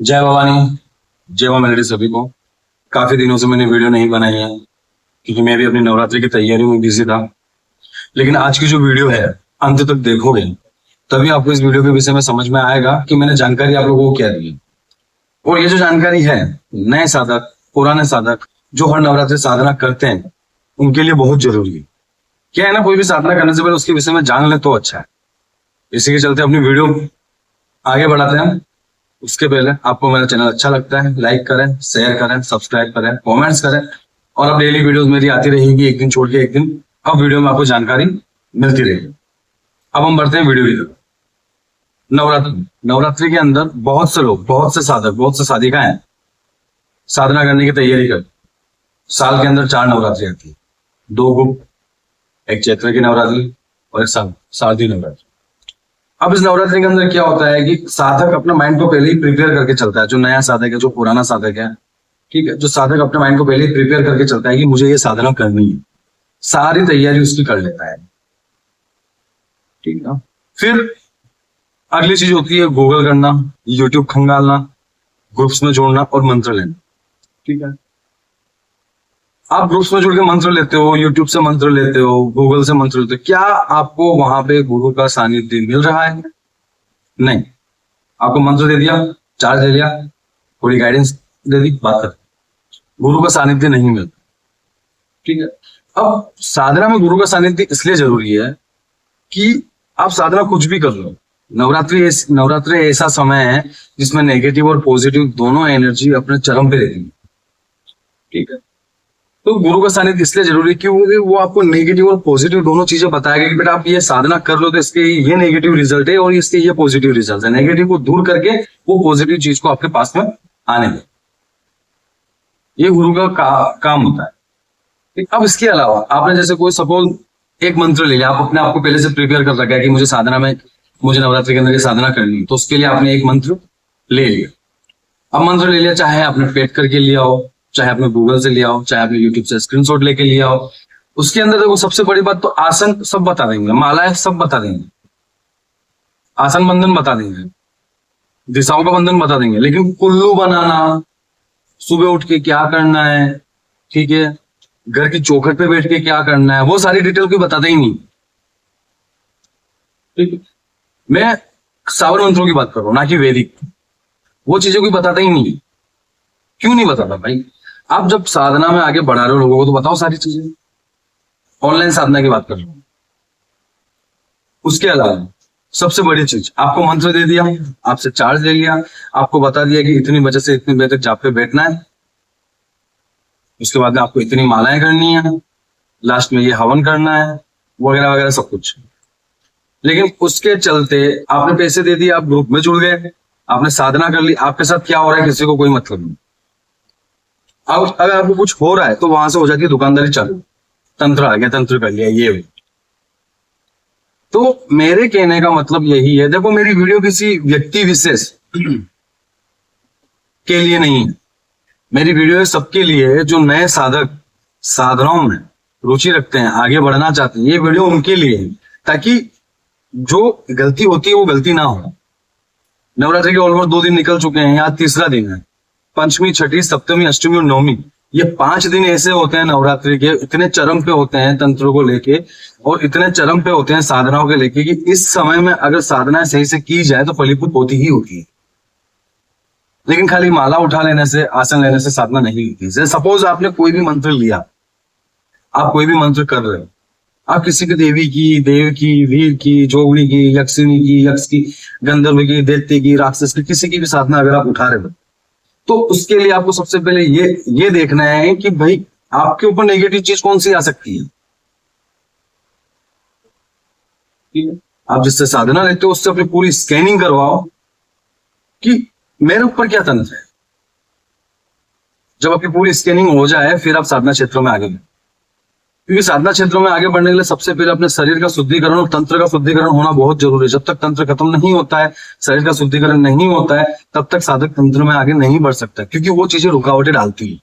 जय भवानी। जय मां मेलडी सभी को। काफी दिनों से मैंने वीडियो नहीं बनाई है क्योंकि मैं भी अपनी नवरात्रि की तैयारी में बिजी था। लेकिन आज की जो वीडियो है अंत तक देखोगे तभी आपको इस वीडियो के विषय में समझ में आएगा कि मैंने जानकारी आप लोगों को क्या दी है। और ये जो जानकारी है नए साधक पुराने साधक जो हर नवरात्रि साधना करते हैं उनके लिए बहुत जरूरी है। क्या है ना, कोई भी साधना करने से पहले उसके विषय में जान ले तो अच्छा है। इसी के चलते अपनी वीडियो आगे बढ़ाते हैं। उसके पहले आपको मेरा चैनल अच्छा लगता है लाइक करें, शेयर करें, सब्सक्राइब करें, कमेंट्स करें। और अब डेली वीडियोस मेरी आती रहेगी, एक दिन छोड़ के एक दिन। अब वीडियो में आपको जानकारी मिलती रहेगी। अब हम बढ़ते हैं वीडियो की तरफ। नवरात्रि के अंदर बहुत से लोग, बहुत से साधक, बहुत से साधिकाएं साधना करने की तैयारी करते। साल के अंदर 4 नवरात्रि आती है, 2 गुप्त, एक चैत्र की नवरात्रि और एक शारदीय नवरात्रि। अब इस नवरात्रि के अंदर क्या होता है कि साधक अपने माइंड को पहले ही प्रिपेयर करके चलता है। जो नया साधक है, जो पुराना साधक है, ठीक है, जो साधक अपने माइंड को पहले ही प्रिपेयर करके चलता है कि मुझे ये साधना करनी है, सारी तैयारी उसकी कर लेता है, ठीक है। फिर अगली चीज होती है गूगल करना, यूट्यूब खंगालना, ग्रुप्स में जोड़ना और मंत्र लेना, ठीक है। आप ग्रुप्स में जुड़ के मंत्र लेते हो, यूट्यूब से मंत्र लेते हो, गूगल से मंत्र लेते हो, क्या आपको वहां पे गुरु का सानिध्य मिल रहा है? नहीं। आपको मंत्र दे दिया, चार्ज ले लिया, थोड़ी गाइडेंस दे दी, बात कर, गुरु का सानिध्य नहीं मिलता, ठीक है। अब साधना में गुरु का सानिध्य इसलिए जरूरी है कि आप साधना कुछ भी कर लो। नवरात्रि ऐसा समय है जिसमें नेगेटिव और पॉजिटिव दोनों एनर्जी अपने चरम पे रहती है, ठीक है। तो गुरु का सानिध्य इसलिए जरूरी है क्योंकि वो आपको नेगेटिव और पॉजिटिव दोनों चीजें बताएगा कि बेटा आप ये साधना कर लो तो इसके ये नेगेटिव रिजल्ट है और इसके ये पॉजिटिव रिजल्ट है। नेगेटिव को दूर करके वो पॉजिटिव चीज को आपके पास में आने दे, ये गुरु का काम होता है। अब इसके अलावा आपने जैसे कोई सपोज एक मंत्र ले लिया, आप अपने आप को पहले से प्रिपेयर कर रखा है कि मुझे नवरात्रि के अंदर ये साधना करनी है, तो उसके लिए आपने एक मंत्र ले लिया। अब मंत्र ले लिया, चाहे आपने पेट करके लिया हो, चाहे आपने गूगल से लिया हो, चाहे आपने यूट्यूब से स्क्रीनशॉट लेके लिया हो। उसके अंदर देखो सबसे बड़ी बात तो आसन सब बता देंगे, मालाएं सब बता देंगे, आसन बंधन बता देंगे, दिशाओं का बंधन बता देंगे, लेकिन कुल्लू बनाना, सुबह उठ के क्या करना है, ठीक है, घर की चौखट पे बैठ के क्या करना है, वो सारी डिटेल कोई बताते ही नहीं, ठीक है। मैं सावर मंत्रों की बात कर रहा हूं, ना कि वैदिक। वो चीजें कोई बताता ही नहीं। क्यों नहीं बताता भाई? आप जब साधना में आगे बढ़ा रहे हो लोगों को तो बताओ सारी चीजें। ऑनलाइन साधना की बात कर रहा हूं। उसके अलावा सबसे बड़ी चीज, आपको मंत्र दे दिया, आपसे चार्ज ले लिया, आपको बता दिया कि इतनी बजे से इतनी बजे तक जाप पे बैठना है, उसके बाद में आपको इतनी मालाएं करनी है, लास्ट में ये हवन करना है, वगैरह वगैरह सब कुछ। लेकिन उसके चलते आपने पैसे दे दिए, आप ग्रुप में जुड़ गए, आपने साधना कर ली, आपके साथ क्या हो रहा है किसी को कोई मतलब नहीं। अब अगर आपको कुछ हो रहा है तो वहां से हो जाती है दुकानदारी चालू, तंत्र आ गया, तंत्र कर लिया, ये। तो मेरे कहने का मतलब यही है, देखो मेरी वीडियो किसी व्यक्ति विशेष के लिए नहीं है, मेरी वीडियो है सबके लिए है जो नए साधक साधनाओं में रुचि रखते हैं, आगे बढ़ना चाहते हैं। ये वीडियो उनके लिए है ताकि जो गलती होती है वो गलती ना हो। नवरात्रि के ऑलमोस्ट 2 दिन निकल चुके हैं, आज तीसरा दिन है। पंचमी, छठी, सप्तमी, अष्टमी और नवमी, ये 5 दिन ऐसे होते हैं नवरात्रि के, इतने चरम पे होते हैं तंत्रों को लेके और इतने चरम पे होते हैं साधनाओं के लेके कि इस समय में अगर साधना सही से की जाए तो फलीभूत होती ही होती है। लेकिन खाली माला उठा लेने से, आसन लेने से साधना नहीं होती। जैसे सपोज आपने कोई भी मंत्र लिया, आप कोई भी मंत्र कर रहे हो, आप किसी की देवी की, देव की, वीर की, जोगनी की, यक्षिणी की, यक्ष की, गंधर्व की, दैत्य की, राक्षस की, किसी की भी साधना अगर आप उठा रहे हो तो उसके लिए आपको सबसे पहले ये देखना है कि भाई आपके ऊपर नेगेटिव चीज कौन सी आ सकती है, ठीक है। आप जिससे साधना लेते हो उससे अपनी पूरी स्कैनिंग करवाओ कि मेरे ऊपर क्या तंत्र है। जब आपकी पूरी स्कैनिंग हो जाए फिर आप साधना क्षेत्रों में आगे बढ़े, क्योंकि साधना क्षेत्रों में आगे बढ़ने के लिए सबसे पहले अपने शरीर का शुद्धिकरण और तंत्र का शुद्धिकरण होना बहुत जरूरी है। जब तक तंत्र खत्म नहीं होता है, शरीर का शुद्धिकरण नहीं होता है, तब तक साधक तंत्र में आगे नहीं बढ़ सकता, क्योंकि वो चीजें रुकावटें डालती है।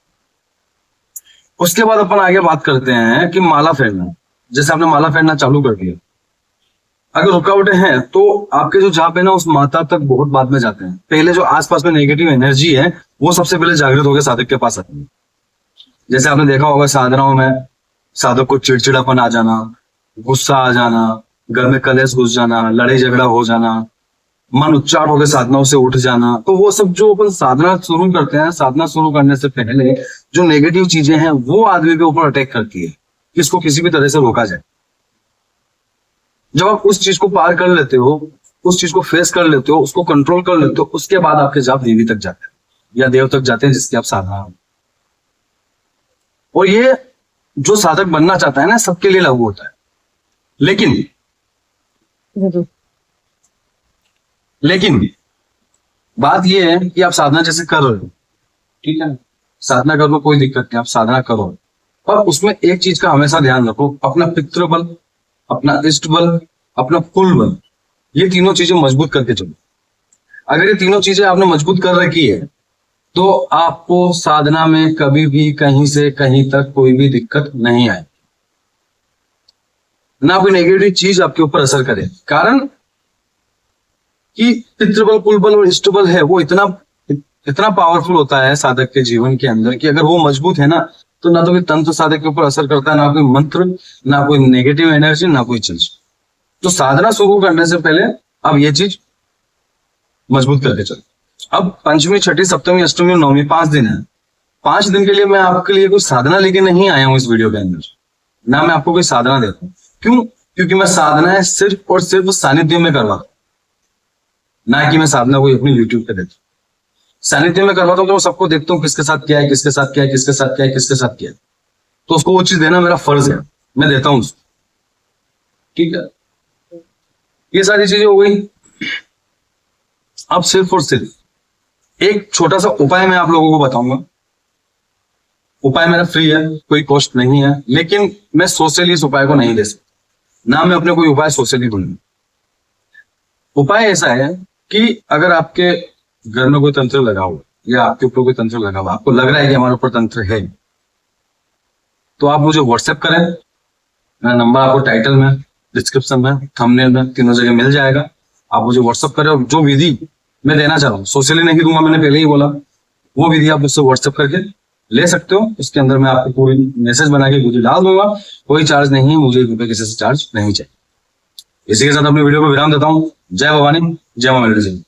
उसके बाद अपन आगे बात करते हैं कि माला फेरना। जैसे आपने माला फेरना चालू कर दिया, अगर रुकावटें हैं तो आपके जो जाप है ना उस मात्रा तक बहुत बाद में जाते हैं। पहले जो आसपास में नेगेटिव एनर्जी है वो सबसे पहले जागृत होकर साधक के पास आती है। जैसे आपने देखा होगा साधनाओं में साधक को चिड़चिड़ापन आ जाना, गुस्सा आ जाना, घर में कलेश घुस जाना, लड़ाई झगड़ा हो जाना, मन उच्चाट होकर साधनाओं से उठ जाना, तो वो सब जो अपन साधना शुरू करते हैं, साधना शुरू करने से पहले जो नेगेटिव चीजें हैं वो आदमी के ऊपर अटैक करती है कि इसको किसी भी तरह से रोका जाए। जब आप उस चीज को पार कर लेते हो, उस चीज को फेस कर लेते हो, उसको कंट्रोल कर लेते हो, उसके बाद आपके जाप देवी तक जाते हैं या देव तक जाते हैं जिसकी आप साधना हो। और ये जो साधक बनना चाहता है ना सबके लिए लागू होता है। लेकिन बात ये है कि आप साधना जैसे कर रहे हो, ठीक है, साधना करो, कोई दिक्कत नहीं, आप साधना करो, पर उसमें एक चीज का हमेशा ध्यान रखो, अपना पितृ बल, अपना इष्ट बल, अपना कुल बल, ये तीनों चीजें मजबूत करके चलो। अगर ये तीनों चीजें आपने मजबूत कर रखी है तो आपको साधना में कभी भी कहीं से कहीं तक कोई भी दिक्कत नहीं आए, ना कोई नेगेटिव चीज आपके ऊपर असर करे। कारण कि पितृबल, कुलबल और इष्टबल है वो इतना पावरफुल होता है साधक के जीवन के अंदर कि अगर वो मजबूत है ना तो ना तो कोई तंत्र साधक के ऊपर असर करता है, ना कोई मंत्र, ना कोई नेगेटिव एनर्जी, ना कोई चीज। तो साधना शुरू करने से पहले अब ये चीज मजबूत करके चलो। अब पंचमी, छठी, सप्तमी, अष्टमी और नवमी 5 दिन है। 5 दिन के लिए मैं आपके लिए कोई साधना लेके नहीं आया हूं इस वीडियो के अंदर, ना मैं आपको कोई साधना देता हूँ। क्यों? क्योंकि मैं साधना है सिर्फ और सिर्फ सानिध्य में करवाता हूं, ना कि मैं साधना कोई अपनी यूट्यूब पे देता हूँ। सानिध्य में करवाता हूँ तो मैं सबको देखता हूँ किसके साथ क्या है, किसके साथ क्या है, किसके साथ क्या है, किसके साथ क्या है, तो उसको वो चीज देना मेरा फर्ज है, मैं देता हूँ उसको। ठीक है, ये सारी चीजें हो गई। अब सिर्फ और सिर्फ एक छोटा सा उपाय मैं आप लोगों को बताऊंगा। उपाय मेरा फ्री है, कोई कॉस्ट नहीं है, लेकिन मैं सोशली इस उपाय को नहीं दे सकता, ना मैं अपने कोई उपाय सोशली दूंगा। उपाय ऐसा है कि अगर आपके घर में कोई तंत्र लगा हुआ या आपके ऊपर कोई तंत्र लगा हुआ, आपको लग रहा है कि हमारे ऊपर तंत्र है, तो आप मुझे व्हाट्सएप करें। मेरा नंबर आपको टाइटल में, डिस्क्रिप्शन में, थंबनेल में, तीनों जगह मिल जाएगा। आप मुझे व्हाट्सएप करें और जो विधि मैं देना चाह रहा हूँ सोशली नहीं दूंगा, मैंने पहले ही बोला, वो विधि आप मुझसे व्हाट्सएप करके ले सकते हो। उसके अंदर मैं आपको पूरी मैसेज बना के विधि डाल दूंगा, कोई चार्ज नहीं है, मुझे ₹1 किसी से चार्ज नहीं चाहिए। इसी के साथ अपने वीडियो को विराम देता हूँ। जय भवानी, जय मां मेलडी।